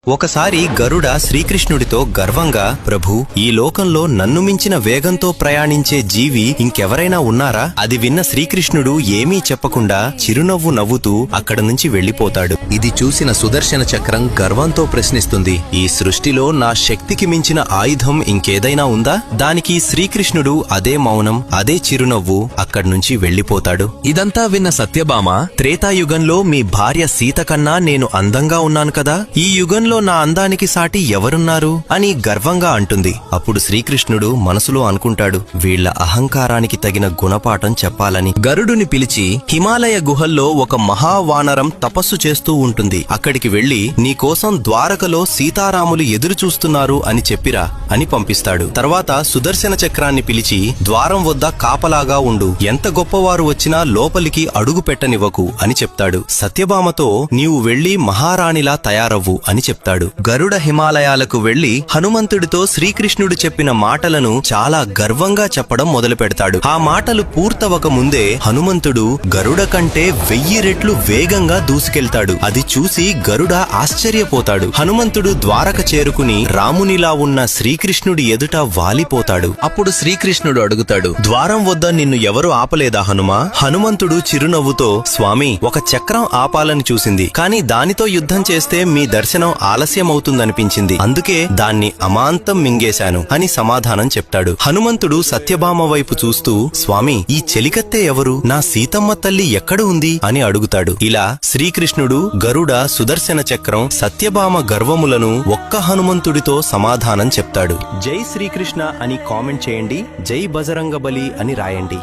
ఒకసారి గరుడ శ్రీకృష్ణుడితో గర్వంగా, ప్రభూ, ఈ లోకంలో నన్ను మించిన వేగంతో ప్రయాణించే జీవి ఇంకెవరైనా ఉన్నారా? అది విన్న శ్రీకృష్ణుడు ఏమీ చెప్పకుండా చిరునవ్వు నవ్వుతూ అక్కడ నుంచి వెళ్లిపోతాడు. ఇది చూసిన సుదర్శన చక్రం గర్వంతో ప్రశ్నిస్తుంది, ఈ సృష్టిలో నా శక్తికి మించిన ఆయుధం ఇంకేదైనా ఉందా? దానికి శ్రీకృష్ణుడు అదే మౌనం, అదే చిరునవ్వు, అక్కడ్నుంచి వెళ్లిపోతాడు. ఇదంతా విన్న సత్యభామ, త్రేతాయుగంలో మీ భార్య సీత కన్నా నేను అందంగా ఉన్నాను కదా, ఈ యుగంలో నా అందానికి సాటి ఎవరున్నారు అని గర్వంగా అంటుంది. అప్పుడు శ్రీకృష్ణుడు మనసులో అనుకుంటాడు, వీళ్ల అహంకారానికి తగిన గుణపాఠం చెప్పాలని. గరుడుని పిలిచి, హిమాలయ గుహల్లో ఒక మహావానరం తపస్సు చేస్తూ ఉంటుంది, అక్కడికి వెళ్లి నీకోసం ద్వారకలో సీతారాములు ఎదురు చూస్తున్నారు అని చెప్పిరా అని పంపిస్తాడు. తర్వాత సుదర్శన చక్రాన్ని పిలిచి, ద్వారం వద్ద కాపలాగా ఉండు, ఎంత గొప్పవారు వచ్చినా లోపలికి అడుగు పెట్టనివ్వకు అని చెప్తాడు. సత్యభామతో, నీవు వెళ్లి మహారాణిలా తయారవ్వు అని చెప్తాడు. గరుడ హిమాలయాలకు వెళ్లి హనుమంతుడితో శ్రీకృష్ణుడు చెప్పిన మాటలను చాలా గర్వంగా చెప్పడం మొదలు పెడతాడు. ఆ మాటలు పూర్తవక ముందే హనుమంతుడు గరుడ కంటే 1000 రెట్లు వేగంగా దూసుకెళ్తాడు. అది చూసి గరుడ ఆశ్చర్యపోతాడు. హనుమంతుడు ద్వారక చేరుకుని రామునిలా ఉన్న శ్రీకృష్ణుడి ఎదుట వాలిపోతాడు. అప్పుడు శ్రీకృష్ణుడు అడుగుతాడు, ద్వారం వద్ద నిన్ను ఎవరు ఆపలేదా హనుమా? హనుమంతుడు చిరునవ్వుతో, స్వామి, ఒక చక్రం ఆపాలని చూసింది, కాని దానితో యుద్ధం చేస్తే మీ దర్శనం ఆలస్యమవుతుందనిపించింది, అందుకే దాన్ని అమాంతం మింగేశాను అని సమాధానం చెప్తాడు. హనుమంతుడు సత్యభామ వైపు చూస్తూ, స్వామి, ఈ చెలికత్తె ఎవరు? నా సీతమ్మ తల్లి ఎక్కడ ఉంది అని అడుగుతాడు. ఇలా శ్రీకృష్ణుడు, గరుడ, సుదర్శన చక్రం, సత్యభామ గర్వములను ఒక్క హనుమంతుడితో సమాధానం చెప్తాడు. జై శ్రీకృష్ణ అని కామెంట్ చేయండి, జై బజరంగబలి అని రాయండి.